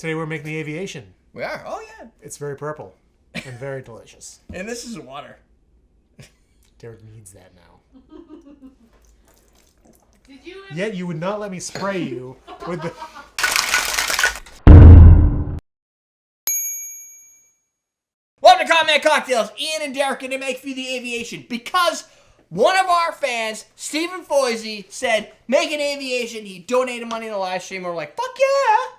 Today we're making the Aviation. We are? Oh, yeah. It's very purple and very delicious. And this is water. Derek needs that now. Did you? Yet you would not let me spray you with the... Welcome to Comment Cocktails. Ian and Derek are going to make for you the Aviation because one of our fans, Stephen Foisey, said, make an Aviation. He donated money in the live stream. We're like, fuck yeah.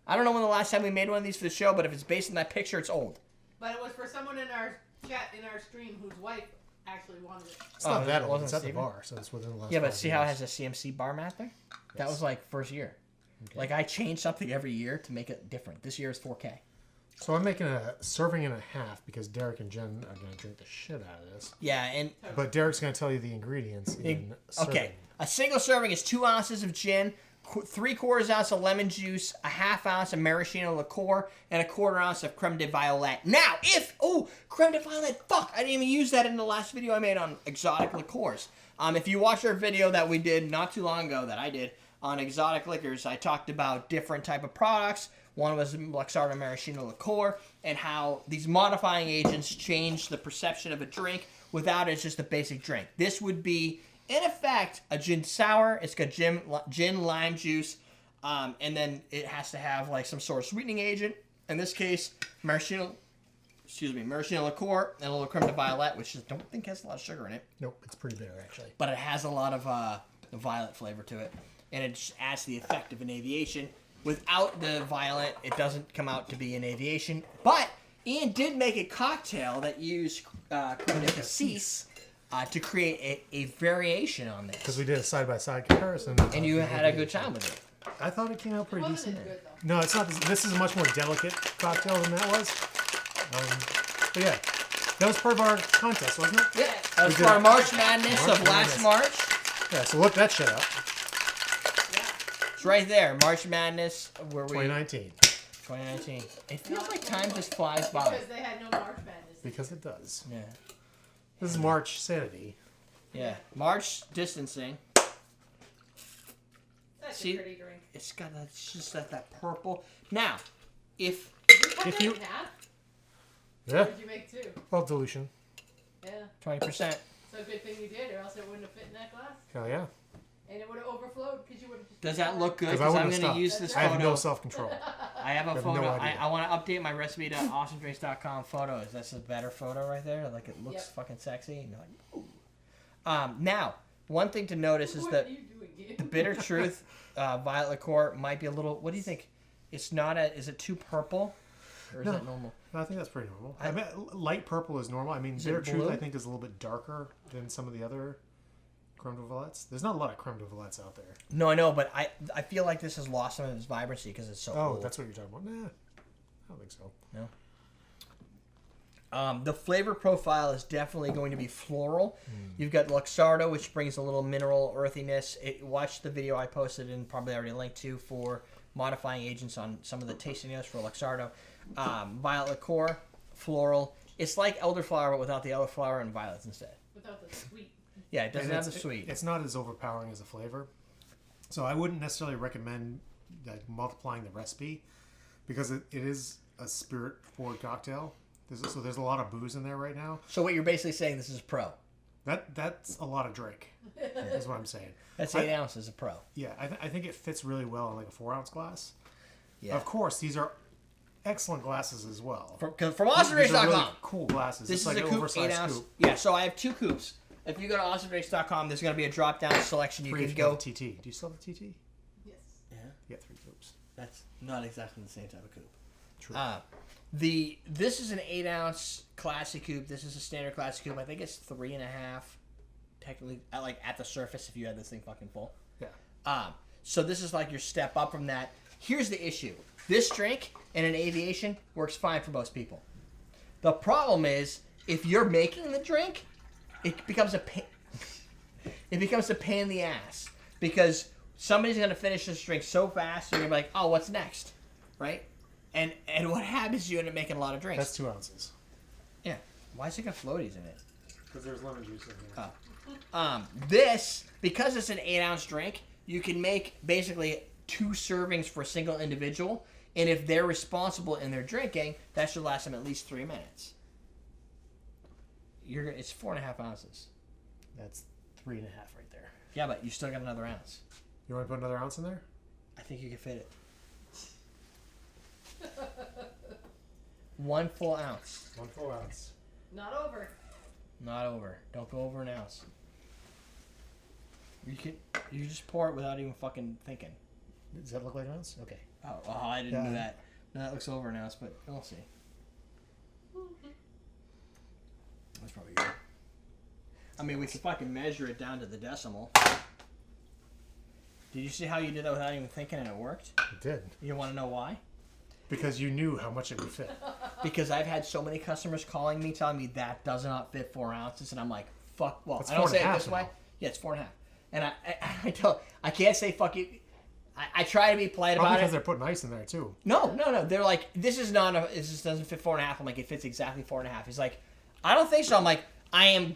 I don't know when the last time we made one of these for the show, but if it's based on that picture, it's old. But it was for someone in our chat, in our stream, whose wife actually wanted it. It's not that it old. wasn't It's at the Steven? bar, so it's within the last Yeah, but 5 see years. how it has a CMC bar mat there? Yes. That was like first year. Okay. Like I change something every year to make it different. This year is 4K. So I'm making a serving and a half because Derek and Jen are going to drink the shit out of this. Yeah, and... But Derek's going to tell you the ingredients in serving. Okay, a single serving is 2 ounces of gin, 3/4 ounce of lemon juice, a half ounce of Maraschino Liqueur, and 1/4 ounce of Creme de Violette. Now, Creme de Violette, fuck, I didn't even use that in the last video I made on exotic liqueurs. If you watch our video that we did not too long ago, that I did, on exotic liquors, I talked about different type of products. One was Luxardo Maraschino Liqueur, and how these modifying agents change the perception of a drink without it's just a basic drink. This would be, in effect, a gin sour. It's got gin, lime juice, and then it has to have like some sort of sweetening agent. In this case, Maraschino Liqueur and a little Creme de Violette, which I don't think has a lot of sugar in it. Nope, it's pretty bitter actually. But it has a lot of violet flavor to it, and it just adds the effect of an Aviation. Without the violet, it doesn't come out to be an Aviation. But Ian did make a cocktail that used Creme de Cassis to create a variation on this. Because we did a side-by-side comparison. And you had a good time with it. I thought it came out pretty Wasn't decent. it good, though? No, it's not. This is a much more delicate cocktail than that was. But yeah, that was part of our contest, wasn't it? Yeah, that was for our March Madness of last March. Yeah, so look that shit up. It's right there, March Madness, where we... 2019. 2019. It feels like time just flies by. Because they had no March Madness. Because it does. Yeah. This is March sanity. Yeah. March distancing. That's See? a pretty drink. It's got that, it's just that purple. Now, if Did you cut If that you- in half? Yeah. Or did you make 2? Well, dilution. Yeah. 20%. So good thing you did, or else it wouldn't have fit in that glass. Hell yeah. And it would have overflowed because you would have just... Does that look good? 'Cause I Because I'm wouldn't going have to use stopped. this I have photo. no self-control. I have a have photo. no idea. I want to update my recipe to awesomedrinks.com photos. That's a better photo right there. Like it looks Yep. fucking sexy. And you're like, ooh. Now, one thing to notice is What that are you doing, Ian? the Bitter Truth Violet Liqueur might be a little... What do you think? It's not a... Is it too purple? Or is No. that normal? I think that's pretty normal. I mean, light purple is normal. I mean, Is Bitter it Truth, blue? I think, is a little bit darker than some of the other Creme de Violettes. There's not a lot of Creme de Violettes out there. No, I know, but I feel like this has lost some of its vibrancy because it's so Oh, old. that's what you're talking about? Nah, I don't think so. No. The flavor profile is definitely going to be floral. You've got Luxardo, which brings a little mineral earthiness. Watch the video I posted and probably already linked to for modifying agents on some of the tasting notes for Luxardo. Violet Liqueur, floral. It's like elderflower, but without the elderflower and violets instead. Without the sweet. Yeah, it doesn't And have the sweet. It's not as overpowering as a flavor. So I wouldn't necessarily recommend like, multiplying the recipe because it is a spirit-forward cocktail. There's a lot of booze in there right now. So what you're basically saying, this is pro. That's a lot of drink, is what I'm saying. That's 8 ounces of pro. Yeah, I think it fits really well in like a 4-ounce glass. Yeah. Of course, these are excellent glasses as well. From These are awesomedrinks.com. really cool glasses. This It's is like a an coupe, oversized 8 ounce. coupe. Yeah, so I have 2 coupes. If you go to awesomedrinks.com, there's going to be a drop-down selection. You Three can if you go. have a TT. Do you still have a TT? Yes. Yeah, Yeah, 3 coupes. that's not exactly the same type of coupe. True. This is an 8 ounce classic coupe. This is a standard classic coupe. I think it's 3.5, technically, at the surface if you had this thing fucking full. Yeah. So this is like your step up from that. Here's the issue: this drink in an Aviation works fine for most people. The problem is if you're making the drink, it becomes a pain. It becomes a pain in the ass because somebody's gonna finish this drink so fast, you're gonna be like, "Oh, what's next?" Right? And what happens? You end up making a lot of drinks. That's 2 ounces. Yeah. Why is it got floaties in it? Because there's lemon juice in here. This, because it's an 8 ounce drink, you can make basically 2 servings for a single individual. And if they're responsible in their drinking, that should last them at least 3 minutes. It's 4.5 ounces. That's 3.5 right there. Yeah, but you still got another ounce. You want to put another ounce in there? I think you can fit it. 1 full ounce. 1 full ounce. Not over. Not over. Don't go over an ounce. You just pour it without even fucking thinking. Does that look like an ounce? Okay. Oh, I didn't do that. No, that looks over an ounce, but we'll see. That's probably good. I mean, we could fucking measure it down to the decimal. Did you see how you did that without even thinking and it worked? It did. You want to know why? Because you knew how much it would fit. Because I've had so many customers calling me telling me that does not fit 4 ounces, and I'm like, fuck. Well, That's I don't say it 4.5 this way. now. Yeah, it's 4.5. And I can't say fuck you. I try to be polite Probably about because it. they're putting ice in there too. No. They're like, this just doesn't fit 4.5. I'm like, it fits exactly 4.5. He's like, I don't think so. I'm like, I'm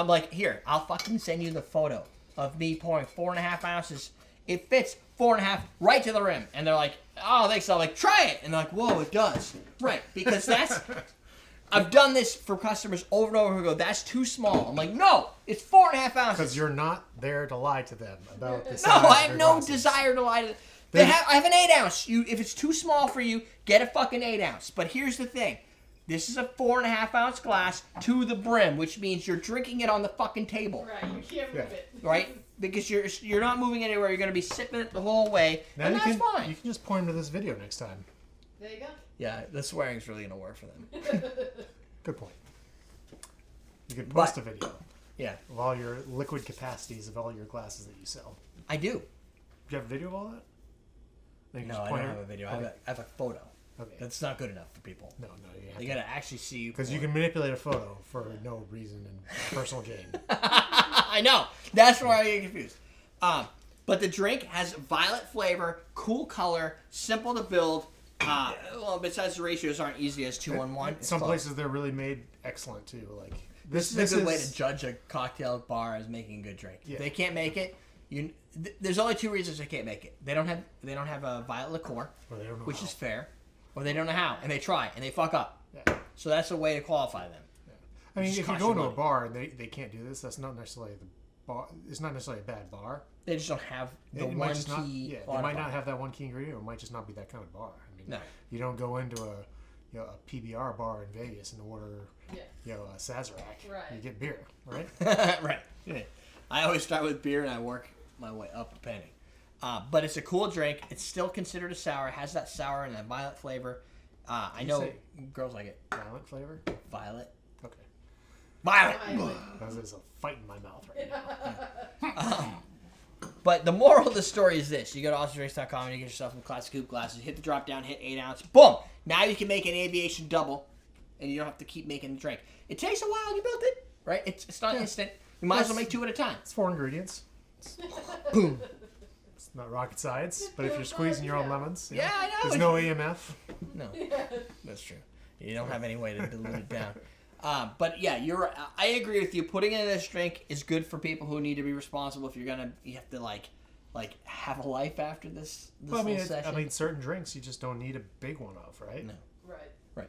like, here, I'll fucking send you the photo of me pouring 4.5 ounces. It fits 4.5 right to the rim. And they're like, oh, thanks. So I'm like, try it. And they're like, whoa, it does. Right. Because I've done this for customers over and over who go, that's too small. I'm like, no, it's 4.5 ounces. Because you're not there to lie to them about the size No, I of have their no glasses. desire to lie to them. I have an 8 ounce. If it's too small for you, get a fucking 8 ounce. But here's the thing. This is a 4.5 ounce glass to the brim, which means you're drinking it on the fucking table. Right, you can't move it. Right? Because you're not moving anywhere. You're going to be sipping it the whole way. Now and you that's can, fine. You can just point them to this video next time. There you go. Yeah, the swearing's really going to work for them. Good point. You could post But- a video Yeah, of all your liquid capacities of all your glasses that you sell. I do. Do you have a video of all that? Then you No, just I point don't it- have a video. Okay. I have a photo. Okay. That's not good enough for people. No, you They have got to actually see you. because you pour. can manipulate a photo for no reason and personal gain. I know. That's where I get confused. But the drink has violet flavor, cool color, simple to build. Well, besides the ratios aren't easy as 2-on-1. It's Some close. places they're really made excellent too. Like This is a good way to judge a cocktail bar as making a good drink. Yeah. If they can't make it, there's only 2 reasons they can't make it. They don't have a violet liqueur, Or they don't know which how. is fair, or they don't know how, and they try and they fuck up. Yeah. So that's a way to qualify them. I mean, Just if you cost go you into a money. bar and they can't do this, that's not necessarily the bar. It's not necessarily a bad bar. They just don't have the It might one just not. key. Yeah, they might modifier. not have that one key ingredient. Or it might just not be that kind of bar. I mean, No. you don't go into a PBR bar in Vegas and order Yeah. a Sazerac. Right. You get beer, right? Right. Yeah. I always start with beer and I work my way up a penny. But it's a cool drink. It's still considered a sour. It has that sour and that violet flavor. I know say? girls like it. Violet flavor. Violet. Okay. Violet. Violet. There's a fight in my mouth right now. But the moral of the story is this. You go to awesomedrinks.com and you get yourself some classic coupe glasses. Hit the drop down, hit 8 ounce. Boom! Now you can make an aviation double and you don't have to keep making the drink. It takes a while. You built it. Right? It's not instant. You might as well make 2 at a time. It's 4 ingredients. Boom. It's not rocket science, but if you're squeezing your own lemons, Yeah, I know. There's no AMF. No. That's true. You don't have any way to dilute it down. But yeah, I agree with you. Putting it in this drink is good for people who need to be responsible. If you have to like have a life after this Well, I mean, little session. I mean, certain drinks you just don't need a big one of, right? No. Right.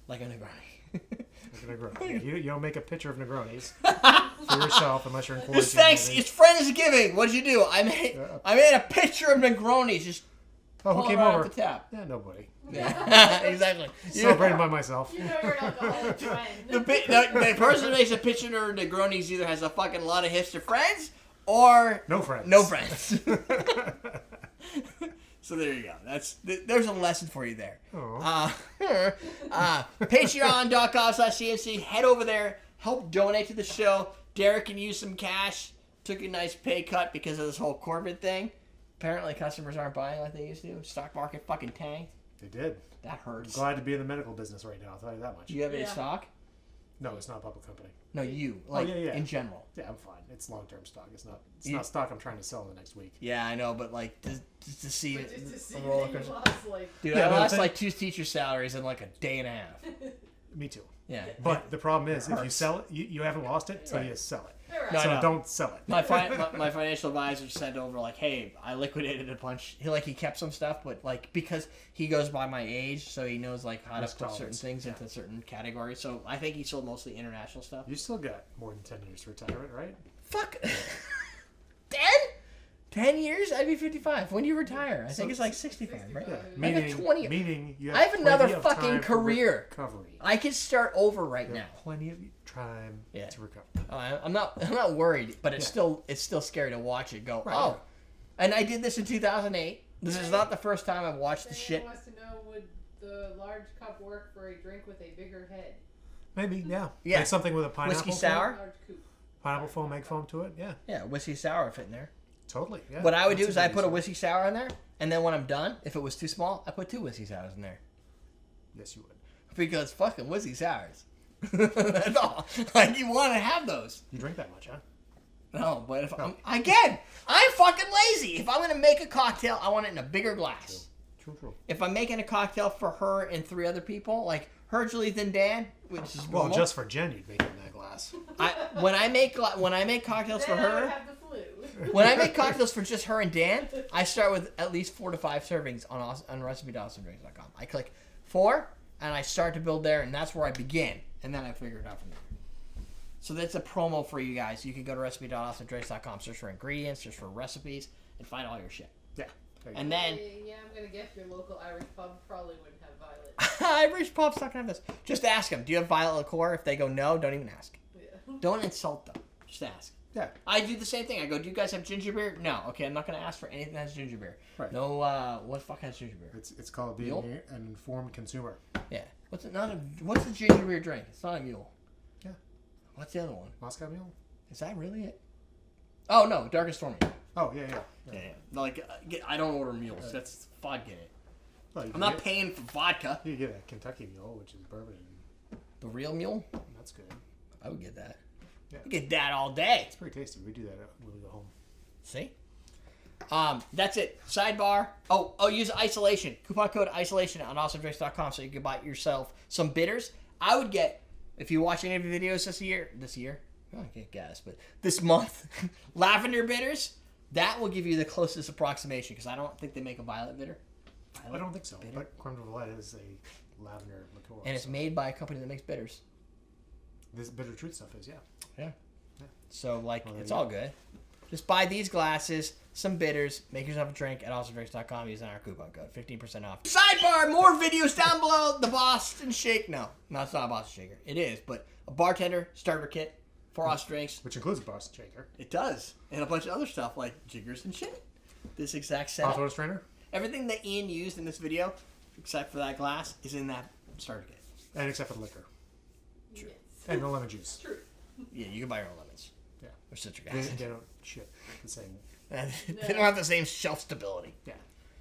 Like a Negroni. Like a Negroni. You don't make a pitcher of Negronis for yourself unless you're in quarantine. It's thanks. maybe. It's Friendsgiving. What'd you do? I made a picture of Negronis. Just Oh, pull who it came right over? off the tap. Yeah, nobody. Yeah, exactly. Celebrating by myself. You know you're an alcoholic when. The person who makes a picture of Negronis either has a fucking lot of hipster friends or No friends. no friends. So there you go. There's a lesson for you there. Oh. Patreon.com/CNC. Head over there. Help donate to the show. Derek can use some cash. Took a nice pay cut because of this whole Corbett thing. Apparently customers aren't buying like they used to. Stock market fucking tanked. They did. That hurts. Glad to be in the medical business right now. I'll tell you that much. Do you have any Yeah. stock? No, it's not a public company. No, you. Like, yeah. in general. Yeah, I'm fine. It's long-term stock. It's not You- not stock I'm trying to sell in the next week. Yeah, I know, but like, just to see But just to see a that roller you coaster. lost, like, Dude, Yeah, I no, lost the thing- like 2 teacher salaries in like a day and a half. Me too. Yeah. But the problem is, if you hurts. sell it, you haven't lost it till Right. you sell it. All right. No, I So know. don't sell it. My financial advisor sent over like, hey, I liquidated a bunch. He kept some stuff, but like because he goes by my age, so he knows like how to Risk put certain tolerance. things into certain categories. So I think he sold mostly international stuff. You still got more than 10 years to retirement, right? Fuck. 10? 10 years? I'd be 55. When do you retire? I think it's like 65, right? Yeah. I Meaning, 20 meaning you have, I have another plenty of fucking time for career. recovery. I could start over right You now. have plenty of time Yeah. to recover. I'm not worried, but it's Yeah. still scary to watch it go. Right, Oh, yeah. and I did this in 2008. This is not the first time I've watched the Diane shit. wants to know, would the large cup work for a drink with a bigger head? Maybe, yeah. Yeah. Like something with a pineapple Whiskey foam. sour? Large coupe. Pineapple foam, egg foam to it. Yeah, Yeah, whiskey sour would fit in there. totally. Yeah. What I would do That's is I good put a reason. whiskey sour in there, and then when I'm done, if it was too small, I put 2 whiskey sours in there. Yes, you would. Because fucking whiskey sours. That's all. Like, you want to have those. You drink that much, huh? No, but if I'm fucking lazy. If I'm going to make a cocktail, I want it in a bigger glass. True. If I'm making a cocktail for her and 3 other people, like her, Julie, and Dan, which is Well, normal, just for Jen, you'd make it in that glass. when I make cocktails for Then I would her, have the flu. when I make cocktails for just her and Dan, I start with at least 4 to 5 servings on recipe.awesomedrinks.com. I click 4, and I start to build there, and that's where I begin, and then I figure it out from there. So that's a promo for you guys. You can go to recipe.awesomedrinks.com, search for ingredients, search for recipes, and find all your shit. Yeah. There you And go. then Yeah, I'm gonna guess your local Irish pub probably wouldn't have violet. Irish pub's not gonna have this. Just ask them. Do you have violet liqueur? If they go no, don't even ask. Yeah. Don't insult them. Just ask. Yeah. I do the same thing. I go, do you guys have ginger beer? No. Okay, I'm not gonna ask for anything that has ginger beer. Right. No. What the fuck has ginger beer? It's called being Mule? an informed consumer. Yeah. What's the ginger beer drink? It's not a mule. Yeah. What's the other one? Moscow Mule? Is that really it? Oh no, Darkest Stormy. Oh, yeah. Yeah. Like I don't order mules. That's vodka in it. Well, you I'm can not get, paying for vodka. You get a Kentucky Mule, which is bourbon. The real mule? That's good. I would get that. Yeah. I get that all day. It's pretty tasty. We do that when we go home. See? That's it. Sidebar. Oh, use isolation. Coupon code isolation on awesomedrinks.com so you can buy yourself some bitters. I would get, if you watch any of the videos this year, oh, I can't guess, but this month, lavender bitters, that will give you the closest approximation because I don't think they make a violet bitter. I don't think so. But Creme de Violette is a lavender liqueur. And it's made by a company that makes bitters. This Bitter Truth stuff is, yeah. Yeah. So, like, Well, it's there you all good. Just buy these glasses, some bitters, make yourself a drink at awesomedrinks.com using our coupon code. 15% off. Sidebar, more videos down below. The Boston Shake. No, it's not a Boston Shaker. It is, but a bartender starter kit for us drinks. Which includes a Boston Shaker. It does. And a bunch of other stuff like jiggers and shit. This exact Hot setup. water strainer. Everything that Ian used in this video, except for that glass, is in that starter kit. And except for the liquor. Yes. And no lemon juice. True. Yeah, you can buy your own lemons. Yeah. Or citric They, acid. they don't shit the same. They don't have the same shelf stability. Yeah.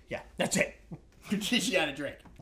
Yeah, that's it. Teach you how to drink.